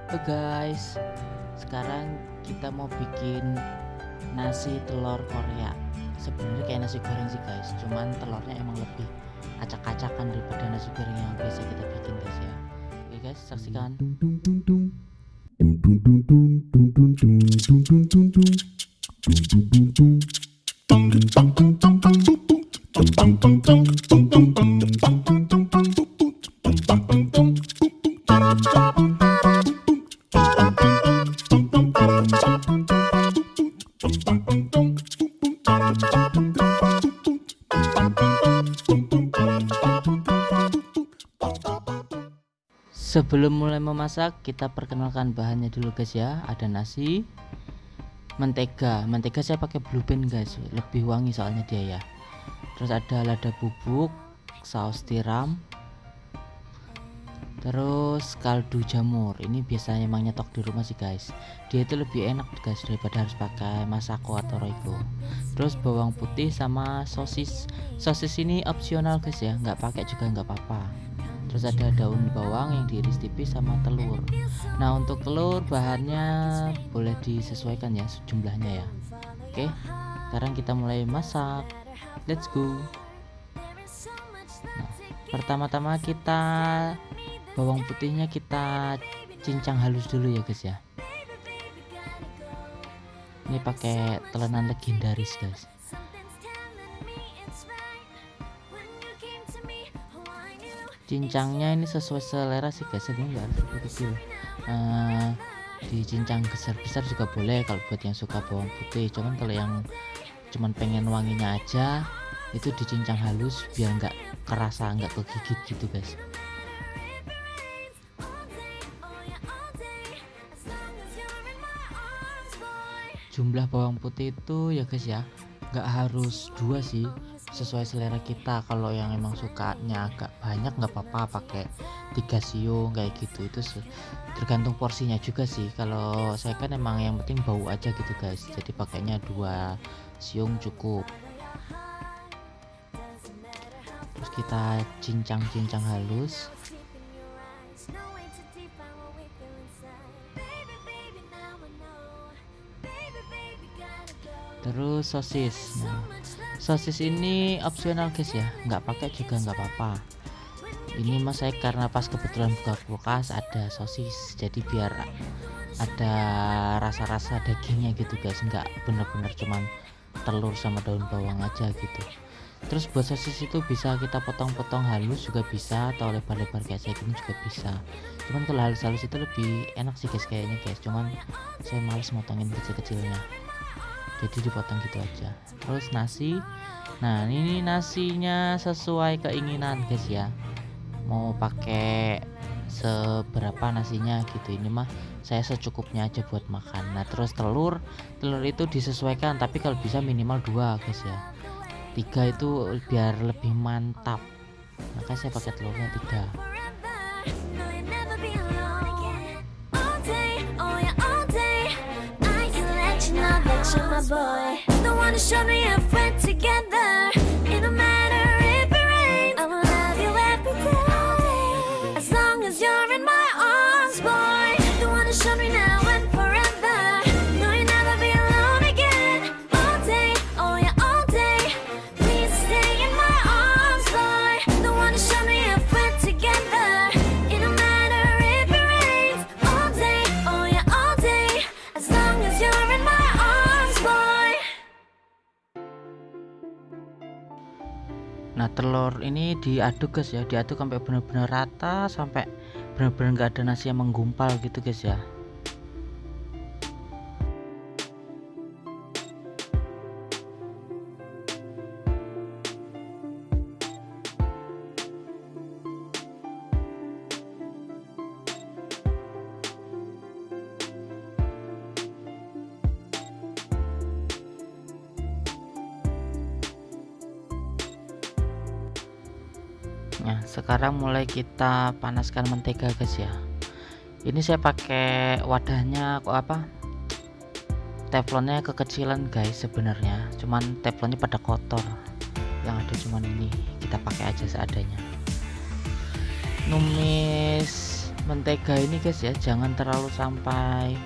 Halo guys, sekarang kita mau bikin nasi telur Korea. Sebenarnya kayak nasi goreng sih guys, cuman telurnya emang lebih acak-acakan daripada nasi goreng yang biasa kita bikin guys ya. Oke guys, saksikan. Sebelum mulai memasak, kita perkenalkan bahannya dulu guys ya. Ada nasi, mentega saya pakai Blue Band guys, lebih wangi soalnya dia ya. Terus ada lada bubuk, saus tiram, terus kaldu jamur. Ini biasanya emang nyetok di rumah sih guys, dia itu lebih enak guys daripada harus pakai Masako atau Royco. Terus bawang putih sama sosis ini opsional guys ya, nggak pakai juga nggak apa-apa. Terus ada daun bawang yang diiris tipis sama telur. Nah untuk telur bahannya boleh disesuaikan ya jumlahnya ya. Oke, sekarang kita mulai masak, let's go. Nah, pertama-tama kita bawang putihnya kita cincang halus dulu ya guys ya. Ini pakai telenan legendaris guys. Cincangnya ini sesuai selera sih guys, ini nggak harus kecil. Dicincang besar-besar juga boleh kalau buat yang suka bawang putih, cuman kalau yang cuman pengen wanginya aja itu dicincang halus biar nggak kerasa, nggak kegigit gitu guys. Jumlah bawang putih itu ya guys ya, nggak harus 2 sih, sesuai selera kita. Kalau yang emang sukanya agak banyak nggak apa-apa pakai 3 siung kayak gitu, itu tergantung porsinya juga sih. Kalau saya kan emang yang penting bau aja gitu guys, jadi pakainya 2 siung cukup. Terus kita cincang halus. Terus sosis. Nah, sosis ini opsional guys ya, nggak pakai juga nggak apa-apa. Ini mas saya karena pas kebetulan buka kulkas ada sosis, jadi biar ada rasa-rasa dagingnya gitu guys, nggak bener-bener cuman telur sama daun bawang aja gitu. Terus buat sosis itu bisa kita potong-potong halus juga bisa, atau lebar-lebar kayak saya gini juga bisa. Cuman kalau halus-halus itu lebih enak sih guys kayaknya guys, cuman saya males motongin kecil-kecilnya, jadi dipotong gitu aja. Terus nasi, nah ini nasinya sesuai keinginan guys ya, mau pakai seberapa nasinya gitu. Ini mah saya secukupnya aja buat makan. Nah terus telur itu disesuaikan, tapi kalau bisa minimal 2 guys ya, 3 itu biar lebih mantap, maka saya pakai telurnya 3. My boy, the one who showed me if we're together. It don't matter if it rains, I will love you every day. As long as you're in my arms, boy. The one who showed me now and forever. No, you'll never be alone again. All day, oh yeah, all day. Please stay in my arms, boy. The one who showed me if we're together. It don't matter if it rains. All day, oh yeah, all day. As long as you're in my arms, boy. Nah telur ini diaduk guys ya, diaduk sampai benar-benar rata, sampai benar-benar nggak ada nasi yang menggumpal gitu guys ya. Nah sekarang mulai kita panaskan mentega guys ya. Ini saya pakai wadahnya teflonnya kekecilan guys sebenarnya, cuman teflonnya pada kotor, yang ada cuman ini, kita pakai aja seadanya. Numis mentega ini guys ya, jangan terlalu sampai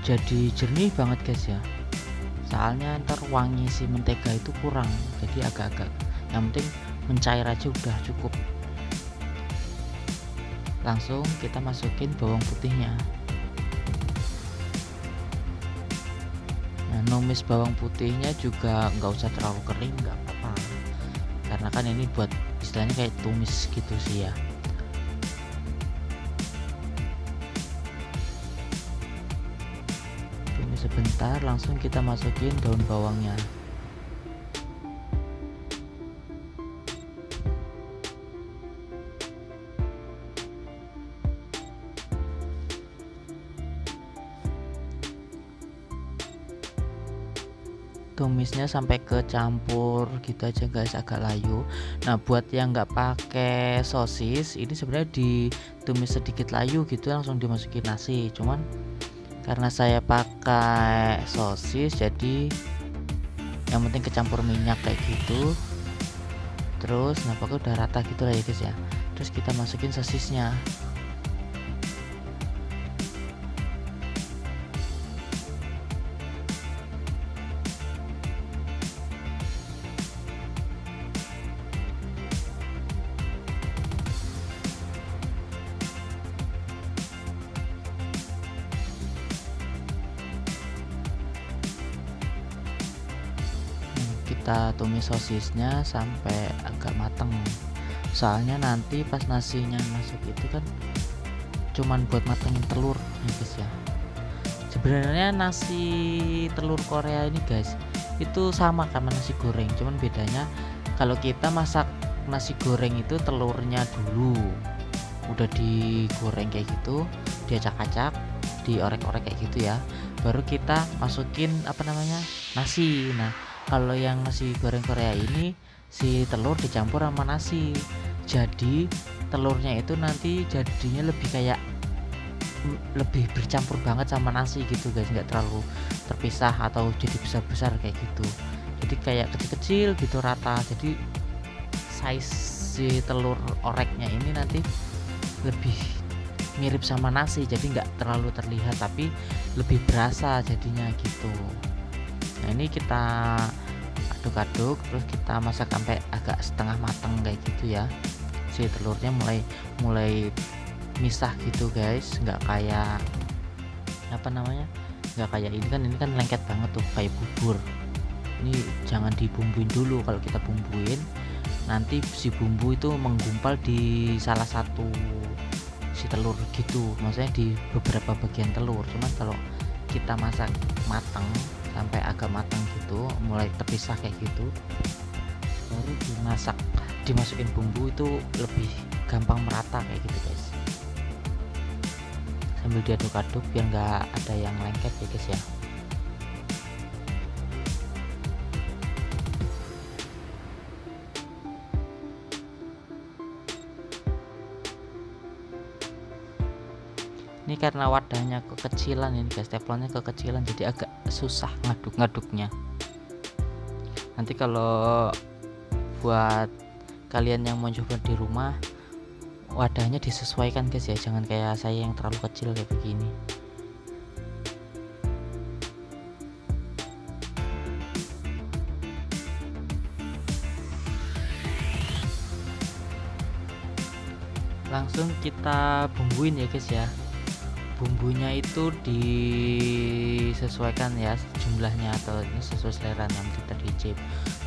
jadi jernih banget guys ya, soalnya ntar wangi si mentega itu kurang, jadi agak-agak, yang penting mencair aja udah cukup. Langsung kita masukin bawang putihnya. Nah, numis bawang putihnya juga nggak usah terlalu kering, nggak apa-apa, karena kan ini buat istilahnya kayak tumis gitu sih ya. Tumis sebentar, langsung kita masukin daun bawangnya. Tumisnya sampai kecampur gitu aja guys, agak layu. Nah, buat yang nggak pakai sosis, ini sebenarnya ditumis sedikit layu gitu, langsung dimasukin nasi. Cuman karena saya pakai sosis, jadi yang penting kecampur minyak kayak gitu. Terus nah pokoknya udah rata gitu lah ya guys ya. Terus kita masukin sosisnya. Kita tumis sosisnya sampai agak mateng, soalnya nanti pas nasinya masuk itu kan cuman buat matengin telur ya guys ya. Sebenarnya nasi telur Korea ini guys itu sama sama nasi goreng, cuman bedanya kalau kita masak nasi goreng itu telurnya dulu udah digoreng kayak gitu, diacak-acak, diorek-orek kayak gitu ya, baru kita masukin apa namanya nasi. Nah, kalau yang nasi goreng Korea ini si telur dicampur sama nasi, jadi telurnya itu nanti jadinya lebih kayak lebih bercampur banget sama nasi gitu guys, nggak terlalu terpisah atau jadi besar-besar kayak gitu, jadi kayak kecil-kecil gitu rata. Jadi size si telur oreknya ini nanti lebih mirip sama nasi, jadi nggak terlalu terlihat tapi lebih berasa jadinya gitu. Nah, ini kita aduk-aduk, terus kita masak sampai agak setengah matang kayak gitu ya. Si telurnya mulai misah gitu guys, nggak kayak apa namanya, nggak kayak ini kan lengket banget tuh kayak bubur. Ini jangan dibumbuin dulu, kalau kita bumbuin nanti si bumbu itu menggumpal di salah satu si telur gitu, maksudnya di beberapa bagian telur. Cuman kalau kita masak matang sampai agak matang gitu, mulai terpisah kayak gitu, baru dimasukin bumbu itu lebih gampang merata kayak gitu guys, sambil diaduk-aduk biar nggak ada yang lengket ya guys ya. Ini karena wadahnya kekecilan ini guys, teflonnya kekecilan, jadi agak susah ngaduk-ngaduknya. Nanti kalau buat kalian yang mau coba di rumah, wadahnya disesuaikan guys ya, jangan kayak saya yang terlalu kecil kayak begini. Langsung kita bumbuin ya guys ya. Bumbunya itu disesuaikan ya jumlahnya, atau ini sesuai selera yang kita dicip.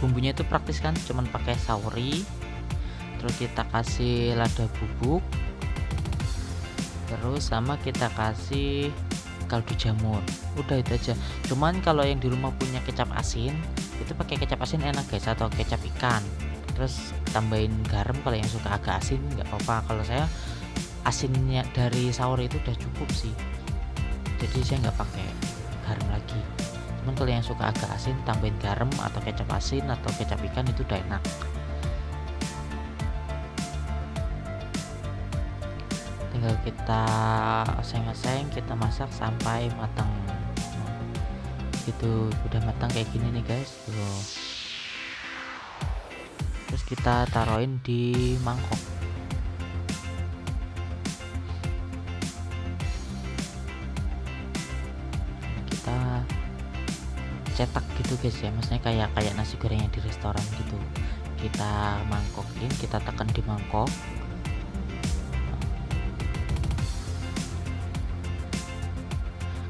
Bumbunya itu praktis kan, cuman pakai sauri, terus kita kasih lada bubuk, terus sama kita kasih kaldu jamur, udah itu aja. Cuman kalau yang di rumah punya kecap asin, itu pakai kecap asin enak guys, atau kecap ikan, terus tambahin garam kalau yang suka agak asin nggak apa-apa. Kalau saya asinnya dari sauri itu udah cukup sih, jadi saya nggak pakai garam lagi. Cuman kalau yang suka agak asin, tambahin garam atau kecap asin atau kecap ikan, itu udah enak. Tinggal kita oseng-oseng, kita masak sampai matang gitu. Udah matang kayak gini nih guys tuh. Terus kita taruhin di mangkok. cetak gitu guys ya, maksudnya kayak nasi goreng yang di restoran gitu. Kita mangkokin, kita tekan di mangkok.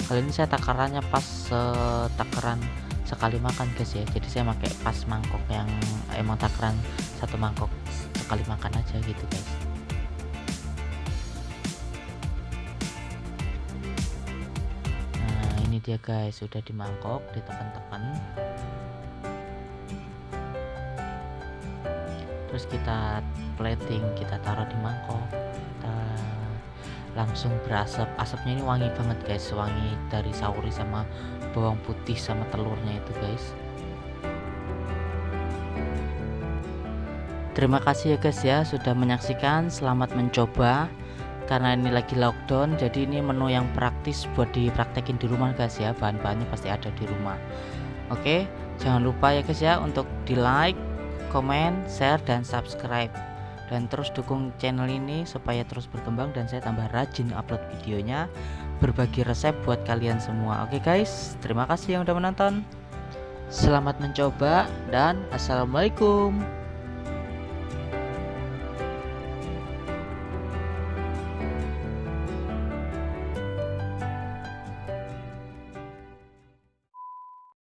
Kali ini saya takarannya pas takaran sekali makan guys ya, jadi saya pakai pas mangkok yang emang takaran satu mangkok sekali makan aja gitu guys. Nah ini dia guys, sudah di mangkok, ditekan-tekan, terus kita plating, kita taruh di mangkok, kita langsung berasap. Asapnya ini wangi banget guys, wangi dari sauri sama bawang putih sama telurnya itu guys. Terima kasih ya guys ya sudah menyaksikan, selamat mencoba. Karena ini lagi lockdown, jadi ini menu yang praktis buat dipraktekin di rumah guys ya, bahan-bahannya pasti ada di rumah. Oke, jangan lupa ya guys ya untuk di like, komen, share, dan subscribe, dan terus dukung channel ini supaya terus berkembang dan saya tambah rajin upload videonya, berbagi resep buat kalian semua. Oke guys, terima kasih yang udah menonton, selamat mencoba, dan assalamualaikum.